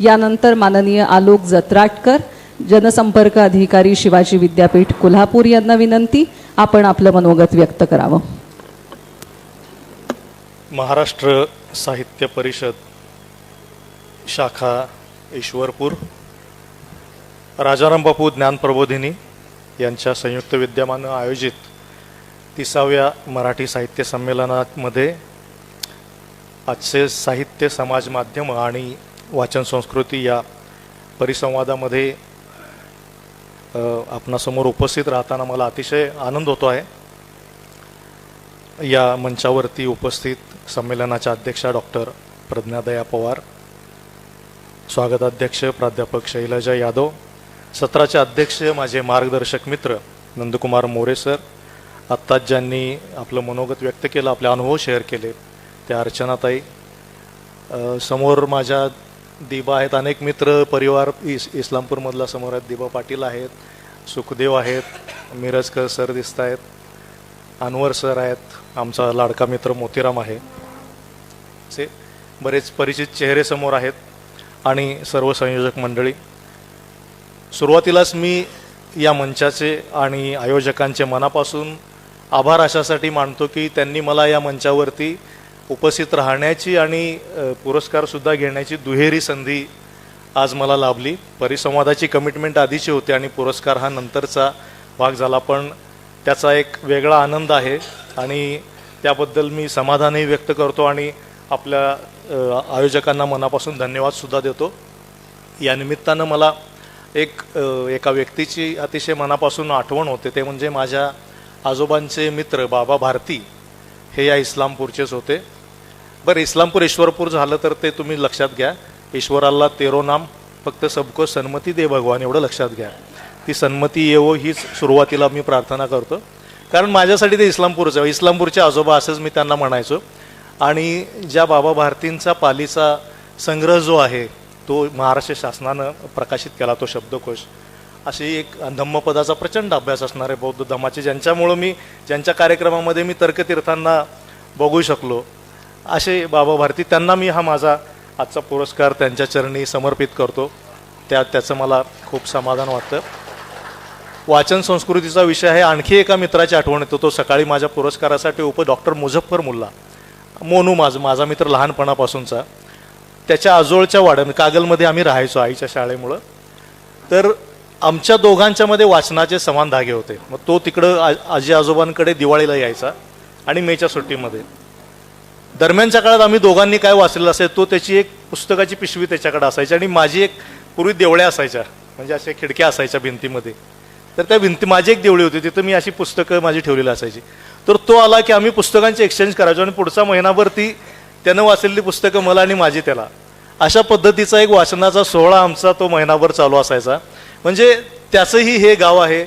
यानंतर माननीय आलोक जत्राटकर, जनसंपर्क अधिकारी शिवाजी विद्यापीठ कोल्हापूर यांना विनंती, आपण आपलं मनोगत व्यक्त करावं. महाराष्ट्र साहित्य परिषद शाखा ईश्वरपूर, राजाराम बापू ज्ञान प्रबोधिनी यांच्या संयुक्त विद्यमानं आयोजित 30व्या मराठी साहित्य संमेलनामध्ये आजचे साहित्य, समाज माध्यम आणि वाचन संस्कृती या परिसंवादामध्ये आपणासमोर उपस्थित राहताना मला अतिशय आनंद होतो आहे. या मंचावरती उपस्थित संमेलनाच्या अध्यक्षा डॉक्टर प्रज्ञादया पवार, स्वागताध्यक्ष प्राध्यापक शैलजा यादव, सत्राचे अध्यक्ष माझे मार्गदर्शक मित्र नंदकुमार मोरे सर, आत्ताच ज्यांनी आपलं मनोगत व्यक्त केलं, आपले अनुभव शेअर केले त्या अर्चनाताई, समोर माझ्या दिबा आहेत, अनेक मित्र परिवार इस्लामपूरमधला समोर आहेत, दिबा पाटील आहेत, सुखदेव आहेत, मिरजकर सर दिसत आहेत, अनवर सर आहेत, आमचा लाडका मित्र मोतीराम आहे, असे बरेच परिचित चेहरे समोर आहेत आणि सर्व संयोजक मंडळी. सुरुवातीलाच मी या मंचाचे आणि आयोजकांचे मनापासून आभार अशासाठी मानतो की त्यांनी मला या मंचावरती उपस्थित राहण्याची आणि पुरस्कारसुद्धा घेण्याची दुहेरी संधी आज मला लाभली. परिसंवादाची कमिटमेंट आधीची होती आणि पुरस्कार हा नंतरचा भाग झाला, पण त्याचा एक वेगळा आनंद आहे आणि त्याबद्दल मी समाधानही व्यक्त करतो आणि आपल्या आयोजकांना मनापासून धन्यवादसुद्धा देतो. या निमित्तानं मला एका व्यक्तीची अतिशय मनापासून आठवण होते, ते म्हणजे माझ्या आजोबांचे मित्र बाबा भारती, हे या इस्लामपूरचेच होते. बरं, इस्लामपूर ईश्वरपूर झालं तर ते तुम्ही लक्षात घ्या, ईश्वराला तेरो नाम, फक्त सबको सन्मती दे भगवान, एवढं लक्षात घ्या. ती सन्मती येवो हीच सुरुवातीला मी प्रार्थना करतो, कारण माझ्यासाठी ते इस्लामपूरचे आजोबा असंच मी त्यांना म्हणायचो. आणि ज्या बाबा भारतींचा पालीचा संग्रह जो आहे तो महाराष्ट्र शासनानं प्रकाशित केला, तो शब्दकोश, अशी एक धम्मपदाचा प्रचंड अभ्यास असणारे बौद्ध धम्माचे, ज्यांच्या कार्यक्रमामध्ये मी तर्कतीर्थांना बघू शकलो, असे बाबा भारती, त्यांना मी हा माझा आजचा पुरस्कार त्यांच्या चरणी समर्पित करतो. त्याचं मला खूप समाधान वाटतं. वाचन संस्कृतीचा विषय आहे. आणखी एका मित्राची आठवण येतो, तो सकाळी माझ्या पुरस्कारासाठी डॉक्टर मुझफ्फर मुल्ला, मोनू, माझा मित्र लहानपणापासूनचा, त्याच्या आजोळच्या वाड्यात कागलमध्ये आम्ही राहायचो आईच्या शाळेमुळं, तर आमच्या दोघांच्यामध्ये वाचनाचे समान धागे होते. मग तो तिकडं आजी आजोबांकडे दिवाळीला यायचा आणि मेच्या सुट्टीमध्ये. दरम्यानच्या काळात आम्ही दोघांनी काय वाचलेलं असेल, तो त्याची एक पुस्तकाची पिशवी त्याच्याकडे असायची आणि माझी एक पूर्वी देवळ्या असायच्या, म्हणजे अशा खिडक्या असायच्या भिंतीमध्ये, तर त्या माझी एक देवळी होती, तिथं मी अशी पुस्तकं माझी ठेवलेली असायची. तर तो आला की आम्ही पुस्तकांची एक्सचेंज करायचो आणि पुढचा महिनाभर त्यानं वाचलेली पुस्तकं मला आणि माझी त्याला, अशा पद्धतीचा एक वाचनाचा सोहळा आमचा तो महिनाभर चालू असायचा. म्हणजे त्याचंही हे गाव आहे,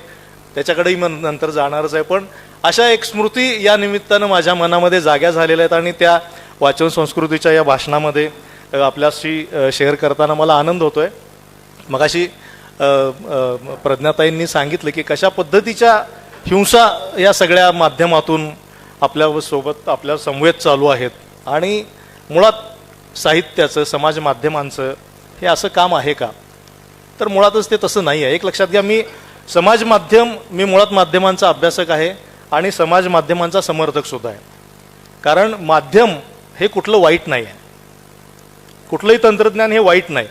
त्याच्याकडेही नंतर जाणारच आहे, पण अशा एक स्मृती या निमित्तानं माझ्या मनामध्ये जाग्या झालेल्या आहेत आणि त्या वाचन संस्कृतीच्या या भाषणामध्ये आपल्याशी शेअर करताना मला आनंद होतोय. मगाशी प्रज्ञाताईंनी सांगितलं की कशा पद्धतीच्या हिंसा या सगळ्या माध्यमातून आपल्यासोबत आपल्या संवेद चालू आहेत आणि मुळात साहित्याचं, समाज माध्यमांचं हे असं काम आहे का? तर मुळातच ते तसं नाही आहे. एक लक्षात घ्या, मी मुळात माध्यमांचा अभ्यासक आहे आणि समाज माध्यमांचा समर्थक सुद्धा आहे. कारण माध्यम हे कुठलं वाईट नाही आहे, कुठलंही तंत्रज्ञान हे वाईट नाही.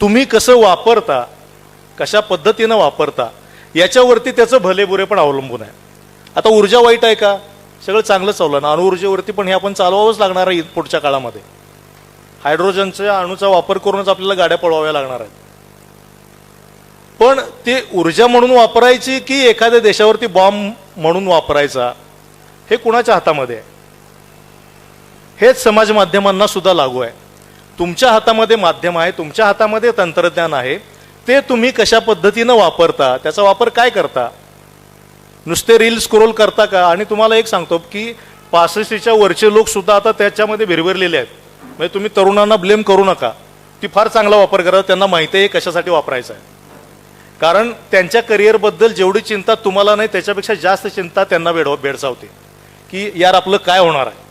तुम्ही कसं वापरता, कशा पद्धतीनं वापरता, याच्यावरती त्याचं भले बुरे पण अवलंबून आहे. आता ऊर्जा वाईट आहे का? सगळं चांगलं चाललं ना. अणुऊर्जेवरती पण हे आपण चालवावंच लागणार आहे पुढच्या काळामध्ये. हायड्रोजनच्या अणूचा वापर करूनच आपल्याला गाड्या पळवाव्या लागणार आहेत. पण ते ऊर्जा म्हणून वापरायची की एखाद्या देशावरती बॉम्ब म्हणून वापरायचा, हे कुणाच्या हातामध्ये आहे? हेच समाज माध्यमांना सुद्धा लागू आहे. तुमच्या हातामध्ये माध्यम आहे, तुमच्या हातामध्ये तंत्रज्ञान आहे, ते तुम्ही कशा पद्धतीनं वापरता, त्याचा वापर काय करता. नुसते रील स्क्रोल करता का? आणि तुम्हाला एक सांगतो की 65च्या वरचे लोक सुद्धा आता त्याच्यामध्ये भिरभिरलेले आहेत. म्हणजे तुम्ही तरुणांना ब्लेम करू नका, ती फार चांगला वापर करा, त्यांना माहिती आहे कशासाठी वापरायचं आहे. कारण त्यांच्या करिअरबद्दल जेवढी चिंता तुम्हाला नाही, त्याच्यापेक्षा जास्त चिंता त्यांना भेडसावते की यार आपलं काय होणार आहे.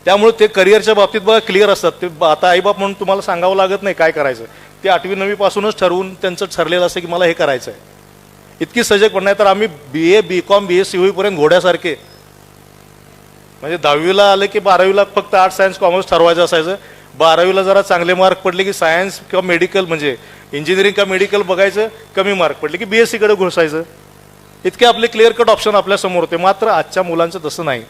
त्यामुळे ते करिअरच्या बाबतीत बघा क्लिअर असतात. ते आता आईबाप म्हणून तुम्हाला सांगावं लागत नाही काय करायचं, ते 8वी 9वी पासूनच ठरवून त्यांचं ठरलेलं असतं की मला हे करायचं आहे. इतकी सजगपण नाही तर आम्ही BA BCom BSc होईपर्यंत घोड्यासारखे, म्हणजे 10वीला आलं की 12वीला फक्त आर्ट्स सायन्स कॉमर्स ठरवायचं असायचं. 12वीला जरा चांगले मार्क पडले की सायन्स किंवा मेडिकल म्हणजे इंजिनिअरिंग का मेडिकल बघायचं, कमी मार्क पडले की BSc कडे घुसायचं. इतके आपले क्लिअर कट ऑप्शन आपल्या समोर होते. मात्र आजच्या मुलांचं तसं नाही.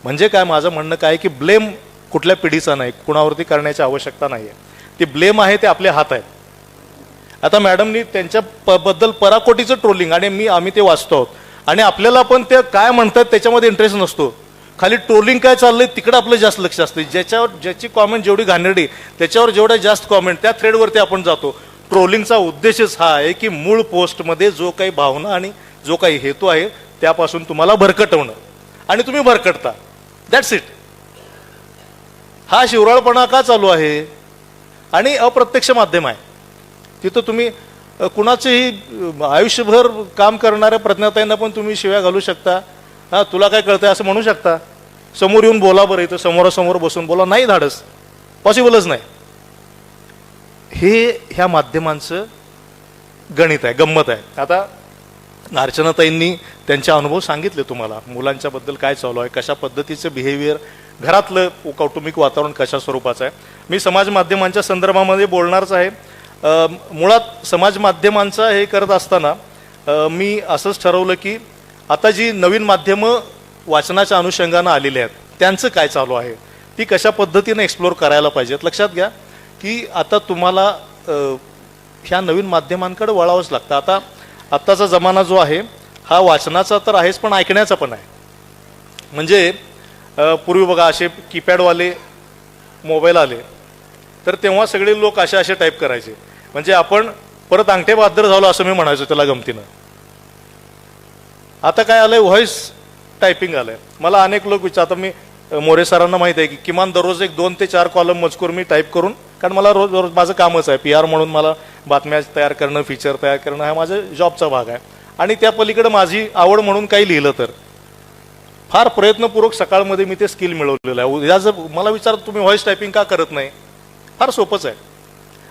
म्हणजे काय, माझं म्हणणं काय की ब्लेम कुठल्या पिढीचा नाही, कुणावरती करण्याची आवश्यकता नाही आहे. ती ब्लेम आहे ते आपले हात आहेत. आता मॅडमनी त्यांच्या बद्दल पराकोटीचं ट्रोलिंग आणि आम्ही ते वाचतो आहोत आणि आपल्याला पण ते काय म्हणतात त्याच्यामध्ये इंटरेस्ट नसतो. खाली ट्रोलिंग काय चाललंय तिकडे आपलं जास्त लक्ष असतं. ज्याची कॉमेंट जेवढी घाणेरडी त्याच्यावर जेवढ्या जास्त कॉमेंट त्या थ्रेडवरती आपण जातो. ट्रोलिंगचा उद्देशच हा आहे की मूळ पोस्टमध्ये जो काही भावना आणि जो काही हेतू आहे त्यापासून तुम्हाला भरकटवणं आणि तुम्ही भरकटता. That's it. हा शिवराळपणा का चालू आहे आणि अप्रत्यक्ष माध्यम आहे. तिथं तुम्ही कुणाचेही आयुष्यभर काम करणाऱ्या प्रज्ञाताईंना पण तुम्ही शिव्या घालू शकता. हा तुला काय कळतंय असं म्हणू शकता. समोर येऊन बोला बरं, इथं समोरासमोर बसून बोला, नाही धाडस, पॉसिबलच नाही. हे ह्या माध्यमांचं गणित आहे, गंमत आहे. आता अर्चनाताईंनी त्यांचे अनुभव सांगितले तुम्हाला, मुलांच्या बद्दल काय चालू आहे, कशा पद्धतीचं बिहेवियर, घरातलं कौटुंबिक वातावरण कशा स्वरूपाचं आहे. मी समाज माध्यमांच्या संदर्भामध्ये बोलणारच आहे. मुळात समाज माध्यमांचा हे करत असताना मी असंच ठरवलं की आता जी नवीन माध्यमं वाचनाच्या अनुषंगानं आलेली आहेत त्यांचं काय चालू आहे, ती कशा पद्धतीने एक्सप्लोर करायला पाहिजेत. लक्षात घ्या की आता तुम्हाला ह्या नवीन माध्यमांकडे वळावंच लागतं. आत्ताचा जमाना जो आहे हा वाचनाचा तर आहेच पण ऐकण्याचा पण आहे. म्हणजे पूर्वी बघा असे कीपॅडवाले मोबाईल आले तर तेव्हा सगळे लोक असे टाईप करायचे, म्हणजे आपण परत अंगठे बहादर झालो असं मी म्हणायचो त्याला गमतीनं. आता काय आलंय, व्हॉइस टायपिंग आलंय. मला अनेक लोक विचारतात, मी मोरे सरांना माहिती आहे की किमान दररोज 2 ते 4 कॉलम मजकूर मी टाईप करून, कारण मला रोज माझं कामच आहे PR म्हणून मला बातम्या तयार करणं, फीचर तयार करणं हा माझा जॉबचा भाग आहे. आणि त्या पलीकडे माझी आवड म्हणून काही लिहिलं तर फार प्रयत्नपूर्वक सकाळमध्ये मी ते स्किल मिळवलेलं आहे. उद्या जर मला विचारत तुम्ही व्हॉइस टायपिंग का करत नाही, फार सोपंच आहे.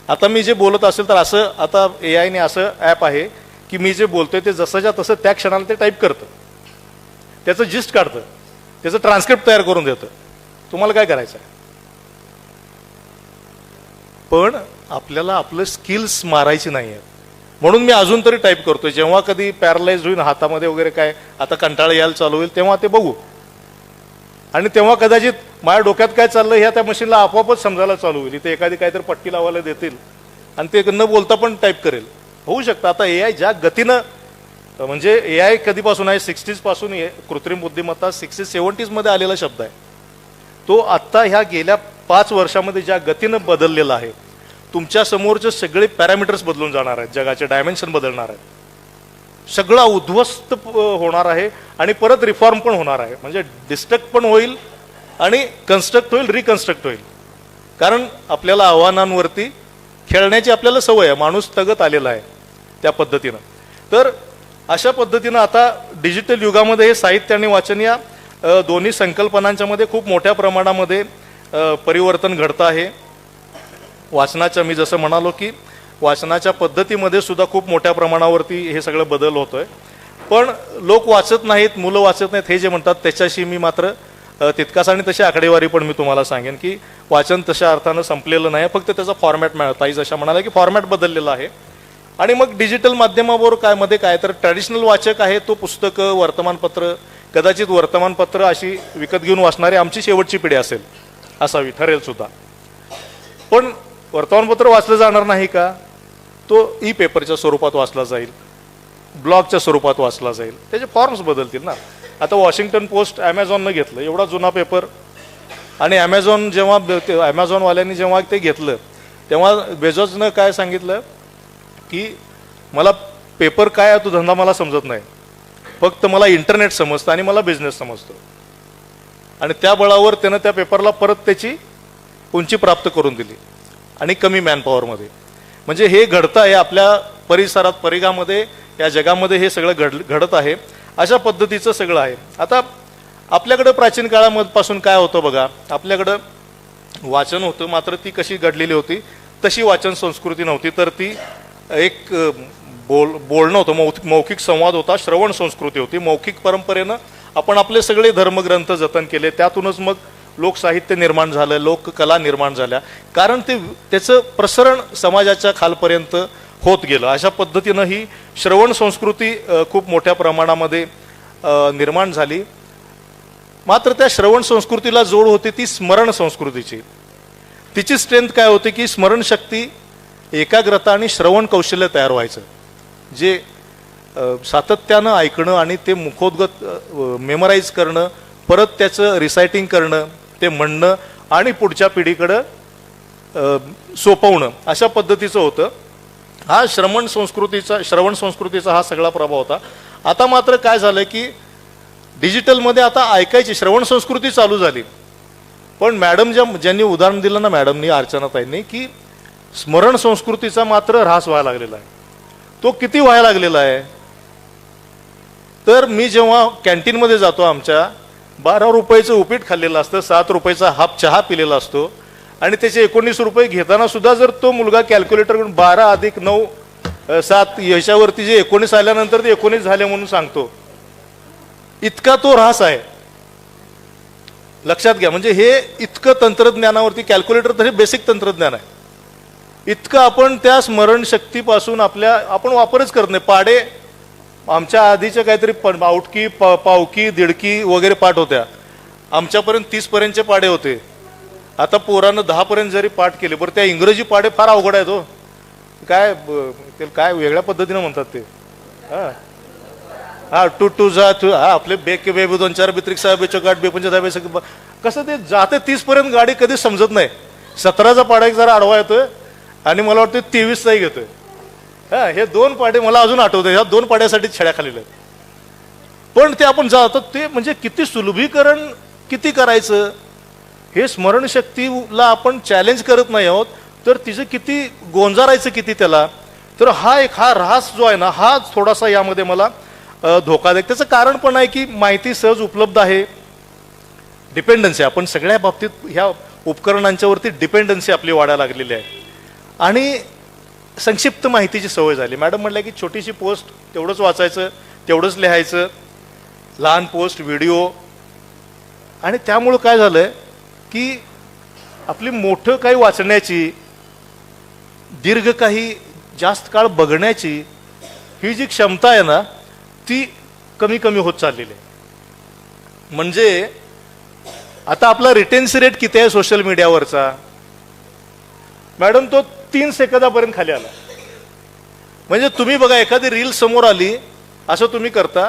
आता मी जे बोलत असेल तर असं आता AI ने असं ॲप आहे की मी जे बोलतोय ते जसंच्या तसं त्या क्षणाला ते टाईप करतं, त्याचं जिस्ट काढतं, त्याचं ट्रान्सक्रिप्ट तयार करून देतं. तुम्हाला काय करायचं आहे. पण आपल्याला आपलं स्किल्स मारायची नाही आहेत म्हणून मी अजून तरी टाईप करतोय. जेव्हा कधी पॅरलाइज होईल हातामध्ये वगैरे काय आता कंटाळा यायला चालू होईल तेव्हा ते बघू, आणि तेव्हा कदाचित माझ्या डोक्यात काय चाललं ह्या त्या मशीनला आपोआपच समजायला चालू होईल. इथे एखादी काहीतरी पट्टी लावायला देतील आणि ते न बोलता पण टाईप करेल. होऊ शकतं. आता AI ज्या गतीनं, म्हणजे AI कधीपासून आहे, 60s पासून कृत्रिम बुद्धिमत्ता 60s 70s मध्ये आलेला शब्द आहे. तो आत्ता ह्या गेल्या 5 वर्षामध्ये ज्या गतीनं बदललेला आहे, तुमच्या समोरचे सगळे पॅरामीटर्स बदलून जाणार आहेत, जगाचे डायमेन्शन बदलणार आहेत, सगळा उद्ध्वस्त होणार आहे आणि परत रिफॉर्म पण होणार आहे. म्हणजे डिस्ट्रक्ट पण होईल आणि कन्स्ट्रक्ट होईल, रिकन्स्ट्रक्ट होईल. कारण आपल्याला आव्हानांवरती खेळण्याची आपल्याला सवय आहे, माणूस तगत आलेला आहे त्या पद्धतीनं. तर अशा पद्धतीनं आता डिजिटल युगामध्ये हे साहित्य आणि वाचन या दोन्ही संकल्पनांच्या मध्ये खूप मोठ्या प्रमाणामध्ये परिवर्तन घडतं आहे. वाचनाच्या, मी जसं म्हणालो की वाचनाच्या पद्धतीमध्ये सुद्धा खूप मोठ्या प्रमाणावरती हे सगळं बदल होतोय. पण लोक वाचत नाहीत, मुलं वाचत नाहीत हे जे म्हणतात त्याच्याशी मी मात्र तितकाच, आणि तशी आकडेवारी पण मी तुम्हाला सांगेन की वाचन तशा अर्थानं संपलेलं नाही, फक्त त्याचा फॉर्मॅट ताई जशा म्हणाला की फॉर्मॅट बदललेला आहे. आणि मग डिजिटल माध्यमावर काय तर ट्रॅडिशनल वाचक आहे तो पुस्तकं, वर्तमानपत्र, कदाचित वर्तमानपत्र अशी विकत घेऊन वाचणारी आमची शेवटची पिढी असेल, असावी, ठरेल सुद्धा. पण वर्तमानपत्र वाचलं जाणार नाही का, तो ई पेपरच्या स्वरूपात वाचला जाईल, ब्लॉगच्या स्वरूपात वाचला जाईल, त्याचे फॉर्म्स बदलतील ना. आता वॉशिंग्टन पोस्ट ॲमेझॉननं घेतलं, एवढा जुना पेपर, आणि ॲमेझॉनवाल्यांनी जेव्हा ते घेतलं तेव्हा बेझोसनं काय सांगितलं की मला पेपर काय आहे तो धंदा मला समजत नाही, फक्त मला इंटरनेट समजतं आणि मला बिझनेस समजतो. आणि त्या बळावर त्यानं त्या पेपरला परत त्याची उंची प्राप्त करून दिली आणि कमी मॅनपॉवरमध्ये. म्हणजे हे घडतं आहे आपल्या परिसरात, परिघामध्ये, या जगामध्ये हे सगळं घडत आहे. अशा पद्धतीचं सगळं आहे. आता आपल्याकडं प्राचीन काळापासून काय होतं बघा, आपल्याकडं वाचन होतं, मात्र ती कशी घडलेली होती तशी वाचन संस्कृती नव्हती. तर ती एक बोलणं होतं, मौखिक संवाद होता, श्रवण संस्कृती होती. मौखिक परंपरेनं आपण आपले सगळे धर्मग्रंथ जतन केले, त्यातूनच मग लोकसाहित्य निर्माण झालं, लोककला निर्माण झाल्या, कारण त्याचं प्रसरण समाजाच्या खालपर्यंत होत गेलं. अशा पद्धतीनं ही श्रवण संस्कृती खूप मोठ्या प्रमाणामध्ये निर्माण झाली. मात्र त्या श्रवण संस्कृतीला जोड होती ती स्मरण संस्कृतीची. तिची स्ट्रेंथ काय होती की स्मरणशक्ती, एकाग्रता आणि श्रवण कौशल्य तयार व्हायचं, जे सातत्यानं ऐकणं आणि ते मुखोद्गत मेमराईज करणं, परत त्याचं रिसायटिंग करणं, ते म्हणणं आणि पुढच्या पिढीकडं सोपवणं, अशा पद्धतीचं होतं. हा श्रवण संस्कृतीचा हा सगळा प्रभाव होता. आता मात्र काय झालं की डिजिटलमध्ये आता ऐकायची श्रवण संस्कृती चालू झाली, पण मॅडम ज्यांनी उदाहरण दिलं ना, मॅडमनी, अर्चनाताईंनी, की स्मरण संस्कृतीचा मात्र ऱ्हास व्हायला लागलेला आहे. तो किती व्हायला लागलेला आहे, तर मी जेव्हा कॅन्टीनमध्ये जातो, आमच्या 12 रुपयाचं उपीट खाल्लेलं असतं, 7 रुपयाचा हाफ चहा पिलेला असतो, आणि त्याचे 19 रुपये घेताना सुद्धा जर तो मुलगा कॅल्क्युलेटर करून 12 + 9 7 याच्यावरती जे 19 आल्यानंतर ते 19 झाले म्हणून सांगतो, इतका तो ऱ्हास आहे. लक्षात घ्या, म्हणजे हे इतकं तंत्रज्ञानावरती, कॅल्क्युलेटर तर हे बेसिक तंत्रज्ञान आहे, इतकं आपण त्या स्मरणशक्तीपासून आपण वापरच करत नाही. पाडे आमच्या आधीच्या काहीतरी आउटकी, पावकी, दीडकी वगैरे पाठ होत्या, आमच्यापर्यंत 30 पर्यंतचे पाडे होते. आता पोरानं 10 पर्यंत जरी पाठ केले, बरं त्या इंग्रजी पाडे फार अवघड आहेत हो, काय वेगळ्या पद्धतीनं म्हणतात ते. हा टू जा तू, हा आपले बेके बेबी 2 4 बित्रिक साहेब चौकाट बेपंच साहेब, कसं ते जाते 30 पर्यंत गाडी कधीच समजत नाही. 17चा पाडा एक जरा आडवा येतोय आणि मला वाटतं 23चाही घेतोय. हा, हे 2 पाडे मला अजून आठवते, ह्या 2 पाड्यासाठी छड्या खाल्लेल्या आहेत. पण ते आपण जातो ते म्हणजे किती सुलभीकरण किती करायचं, हे स्मरणशक्तीला आपण चॅलेंज करत नाही आहोत, तर तिचं किती गोंजारायचं किती त्याला. तर हा ऱ्हास जो आहे ना, हा थोडासा यामध्ये मला धोकादायक. त्याचं कारण पण आहे की माहिती सहज उपलब्ध आहे, डिपेंडन्सी, आपण सगळ्या बाबतीत ह्या उपकरणांच्यावरती डिपेंडन्सी आपली वाढायला लागलेली आहे, आणि संक्षिप्त माहितीची सवय झाली. मॅडम म्हटलं की छोटीशी पोस्ट तेवढंच वाचायचं, तेवढंच लिहायचं, लहान पोस्ट, व्हिडिओ, आणि त्यामुळं काय झालंय की आपली मोठं काही वाचण्याची, दीर्घ काही जास्त काळ बघण्याची ही जी क्षमता आहे ना, ती कमी कमी होत चाललेली आहे. म्हणजे आता आपला रिटेन्सी रेट किती आहे सोशल मीडियावरचा, मॅडम, तो 3 सेकंदापर्यंत खाली आला. म्हणजे तुम्ही बघा, एखादी रील समोर आली, असं तुम्ही करता,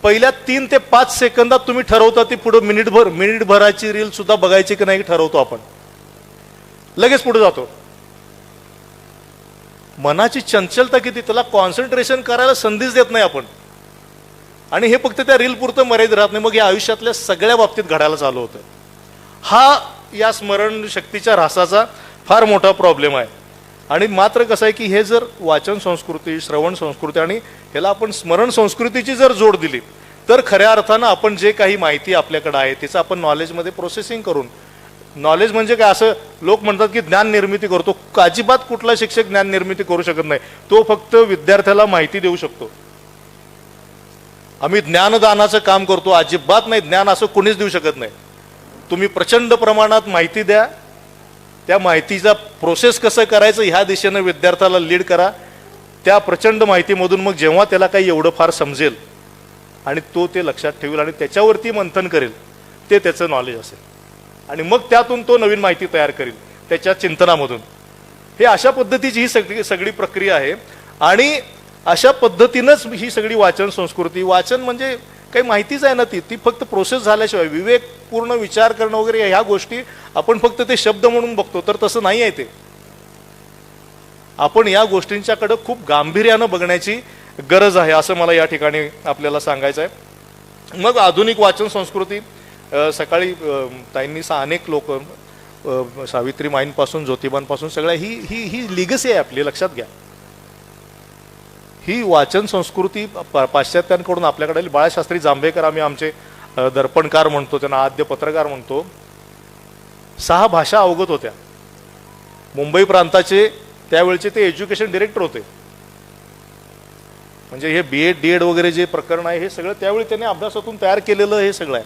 पहिल्या 3 ते 5 सेकंदात तुम्ही ठरवता ती पुढे मिनिटभराची रील सुद्धा बघायची की नाही ठरवतो आपण, लगेच पुढे जातो. मनाची चंचलता किती, त्याला कॉन्सन्ट्रेशन करायला संधीच देत नाही आपण, आणि हे फक्त त्या रील पुरतं मर्यादित राहत नाही, मग या आयुष्यातल्या सगळ्या बाबतीत घडायला चालू होतं. हा या स्मरण शक्तीच्या ऱ्हासाचा फार मोठा प्रॉब्लेम आहे. आणि मात्र कसं आहे की हे जर वाचन संस्कृती, श्रवण संस्कृती आणि ह्याला आपण स्मरण संस्कृतीची जर जोड दिली, तर खऱ्या अर्थानं आपण जे काही माहिती आपल्याकडे आहे तिचं आपण नॉलेजमध्ये प्रोसेसिंग करून, नॉलेज म्हणजे काय, असं लोक म्हणतात की ज्ञान निर्मिती करतो, अजिबात कुठला शिक्षक ज्ञान निर्मिती करू शकत नाही. तो फक्त विद्यार्थ्याला माहिती देऊ शकतो. आम्ही ज्ञानदानाचं काम करतो, अजिबात नाही, ज्ञान असं कोणीच देऊ शकत नाही. तुम्ही प्रचंड प्रमाणात माहिती द्या, त्या माहितीचा प्रोसेस कसं करायचं ह्या दिशेनं विद्यार्थ्याला लीड करा. त्या प्रचंड माहितीमधून मग जेव्हा त्याला काही एवढं फार समजेल आणि तो ते लक्षात ठेवेल आणि त्याच्यावरती मंथन करेल, ते त्याचं नॉलेज असेल, आणि मग त्यातून तो नवीन माहिती तयार करेल त्याच्या चिंतनामधून. हे अशा पद्धतीची ही सगळी प्रक्रिया आहे. आणि अशा पद्धतीनंच ही सगळी वाचन संस्कृती, वाचन म्हणजे काही माहितीच आहे ना, ती फक्त प्रोसेस झाल्याशिवाय, विवेकपूर्ण विचार करणं वगैरे ह्या गोष्टी आपण फक्त ते शब्द म्हणून बघतो, तर तसं नाही आहे ते. आपण या गोष्टींच्याकडे खूप गांभीर्यानं बघण्याची गरज आहे, असं मला या ठिकाणी आपल्याला सांगायचं आहे. मग आधुनिक वाचन संस्कृती, सकाळी ताईंनी अनेक लोक, सावित्रीमाईंपासून ज्योतिबांपासून सगळ्या ही लिगसी आहे आपली, लक्षात घ्या. ही वाचन संस्कृती पाश्चात्यांकडून आपल्याकडे, बाळशास्त्री जांभेकर आम्ही आमचे दर्पणकार म्हणतो, त्यांना आद्य पत्रकार म्हणतो, 6 भाषा अवगत होत्या. मुंबई प्रांताचे त्यावेळचे ते एज्युकेशन डिरेक्टर होते. म्हणजे हे BEd DEd वगैरे जे प्रकरण आहे हे सगळं त्यावेळी त्यांनी अभ्यासातून तयार केलेलं हे सगळं आहे.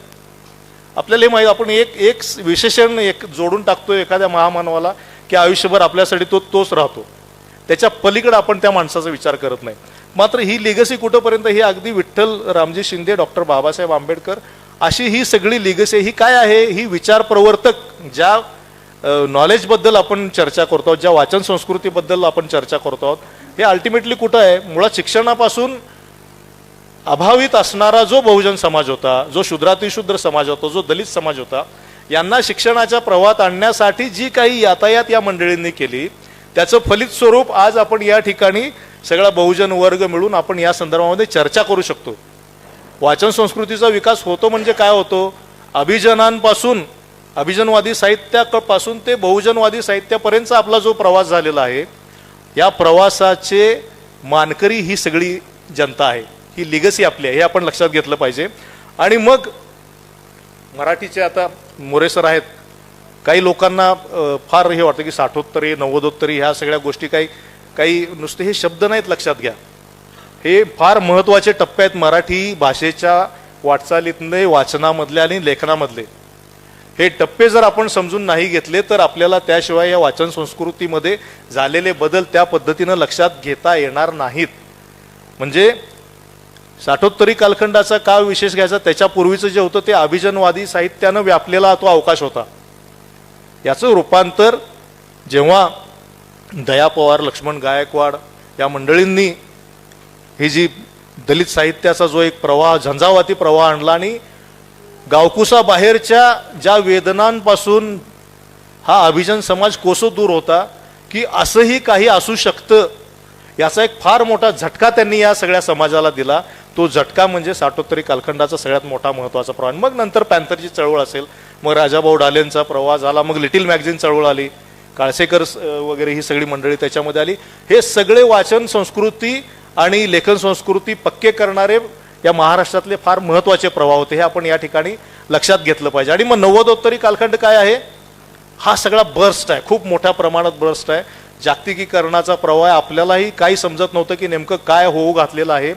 आपल्याला हे माहीत, आपण एक विशेषण जोडून टाकतो एखाद्या महामानवाला की आयुष्यभर आपल्यासाठी तोच राहतो. त्याच्या पलीकडे आपण त्या माणसाचा विचार करत नाही. मात्र ही लिगसी कुठंपर्यंत, ही अगदी विठ्ठल रामजी शिंदे, डॉक्टर बाबासाहेब आंबेडकर अशी ही सगळी लिगसी ही काय आहे, ही विचार प्रवर्तक ज्या नॉलेजबद्दल आपण चर्चा करतो आहोत, ज्या वाचन संस्कृतीबद्दल आपण चर्चा करतो आहोत, हे अल्टिमेटली कुठं आहे, मुळात शिक्षणापासून अभावित असणारा जो बहुजन समाज होता, जो शूद्रातिशूद्र समाज होता, जो दलित समाज होता, यांना शिक्षणाच्या प्रवाहात आणण्यासाठी जी काही यातायात या मंडळींनी केली, त्याचं फलित स्वरूप आज आपण या ठिकाणी सगळा बहुजन वर्ग मिळून आपण या संदर्भामध्ये चर्चा करू शकतो. वाचन संस्कृतीचा विकास होतो म्हणजे काय होतो, अभिजनांपासून, अभिजनवादी साहित्यापासून ते बहुजनवादी साहित्यापर्यंतचा आपला जो प्रवास झालेला आहे, या प्रवासाचे मानकरी ही सगळी जनता आहे, ही लिगसी आपली आहे, हे आपण लक्षात घेतलं पाहिजे. आणि मग मराठीचे आता मोरे सर आहेत, काही लोकांना फार हे वाटतं की 60उत्तरी 90उत्तरी ह्या सगळ्या गोष्टी काही नुसते हे शब्द नाहीत, लक्षात घ्या. हे फार महत्त्वाचे टप्पे आहेत मराठी भाषेच्या वाटचालीतले, वाचनामधले आणि लेखनामधले. हे टप्पे जर आपण समजून नाही घेतले तर आपल्याला त्याशिवाय या वाचन संस्कृतीमध्ये झालेले बदल त्या पद्धतीनं लक्षात घेता येणार नाहीत. म्हणजे 60उत्तरी कालखंडाचा काळ विशेष घ्यायचा, त्याच्यापूर्वीचं जे होतं ते अभिजनवादी साहित्यानं व्यापलेला तो अवकाश होता. याचं रूपांतर जेव्हा दया पवार, लक्ष्मण गायकवाड या मंडळींनी ही जी दलित साहित्याचा जो एक प्रवाह, झंझावाती प्रवाह आणला आणि गावकुसा बाहेरच्या ज्या वेदनांपासून हा अभिजन समाज कोसो दूर होता की असंही काही असू शकतं, याचा एक फार मोठा झटका त्यांनी या सगळ्या समाजाला दिला. तो झटका म्हणजे 60उत्तरी कालखंडाचा सगळ्यात मोठा महत्त्वाचा प्रवाह. मग नंतर पॅन्थरची चळवळ असेल, मग राजाभाऊ डालेंचा प्रवाह झाला, मग लिटिल मॅगझिन चळवळ आली, काळसेकर वगैरे ही सगळी मंडळी त्याच्यामध्ये आली. हे सगळे वाचन संस्कृती आणि लेखन संस्कृती पक्के करणारे या महाराष्ट्रातले फार महत्त्वाचे प्रवाह होते, हे आपण या ठिकाणी लक्षात घेतलं पाहिजे. आणि मग 90उत्तरी कालखंड काय आहे, हा सगळा बर्स्ट आहे, खूप मोठ्या प्रमाणात बर्स्ट आहे. जागतिकीकरणाचा प्रवाह आहे. आपल्यालाही काही समजत नव्हतं की नेमकं काय होऊ घातलेलं आहे.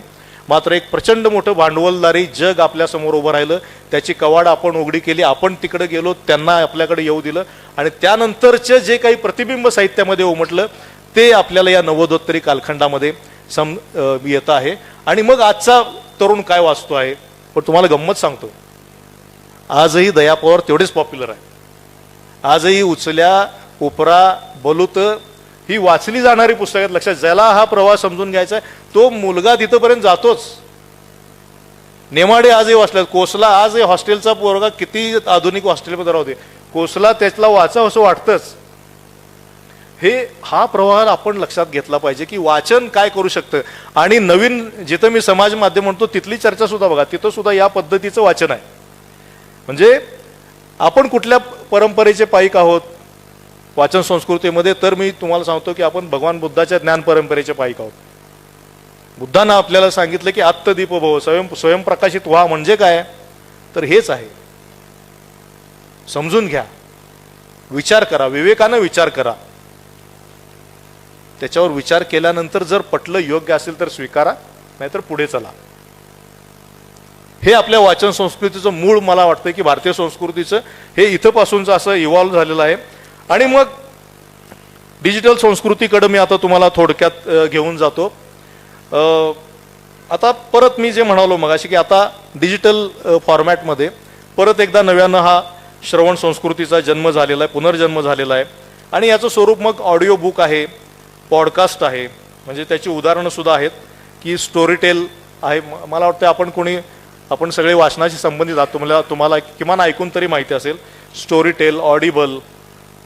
मात्र एक प्रचंड मोठं भांडवलदारी जग आपल्यासमोर उभं राहिलं, त्याची कवाडं आपण उघडी केली, आपण तिकडे गेलो, त्यांना आपल्याकडे येऊ दिलं आणि त्यानंतरचे जे काही प्रतिबिंब साहित्यामध्ये उमटलं ते आपल्याला या 90उत्तरी कालखंडामध्ये येतं आहे. आणि मग आजचा तरुण काय वाचतो आहे, पण तुम्हाला गंमत सांगतो, आजही दया पवार तेवढेच पॉप्युलर आहे. आजही उचल्या, उपरा, बलूत ही वाचली जाणारी पुस्तकं आहेत. लक्षात, ज्याला हा प्रवास समजून घ्यायचा आहे तो मुलगा तिथपर्यंत जातोच. नेमाडे आजही वाचल्यात, कोसला आजही हॉस्टेलचा पोरगा किती आधुनिक हॉस्टेलमध्ये राहते, कोसला त्याला वाचावं असं वाटतंच. हा प्रवाह आपण लक्षात घेतला पाहिजे की वाचन काय करू शकतं. आणि नवीन जिथं मी समाज माध्यम म्हणतो तिथली चर्चा सुद्धा बघा, तिथं सुद्धा या पद्धतीचं वाचन आहे. म्हणजे आपण कुठल्या परंपरेचे पाईक आहोत वाचन संस्कृतीमध्ये, तर मी तुम्हाला सांगतो की आपण भगवान बुद्धाच्या ज्ञान परंपरेचे पाईक आहोत. बुद्धानं आपल्याला सांगितलं की आत्तदीप भव, स्वयंप्रकाशित व्हा. म्हणजे काय, तर हेच आहे. समजून घ्या, विचार करा, विवेकानं विचार करा. त्याच्यावर विचार केल्यानंतर जर पटलं, योग्य असेल तर स्वीकारा, नाहीतर पुढे चला. हे आपल्या वाचन संस्कृतीचं मूळ मला वाटतं की भारतीय संस्कृतीचं हे इथंपासूनचं असं इव्हॉल्व्ह झालेलं आहे. आणि मग डिजिटल संस्कृतीकडे मी आता तुम्हाला थोडक्यात घेऊन जातो. आता परत मी जे म्हणालो मगाशी की आता डिजिटल फॉर्मॅटमध्ये परत एकदा नव्यानं हा श्रवण संस्कृतीचा जन्म झालेला आहे, पुनर्जन्म झालेला आहे. आणि याचं स्वरूप मग ऑडिओ बुक आहे, पॉडकास्ट आहे. म्हणजे त्याची उदाहरणं सुद्धा आहेत की स्टोरीटेल आहे. मला वाटतं आपण सगळे वाचनाशी संबंधित आहात, तुम्हाला किमान ऐकून तरी माहिती असेल. स्टोरीटेल, ऑडिबल,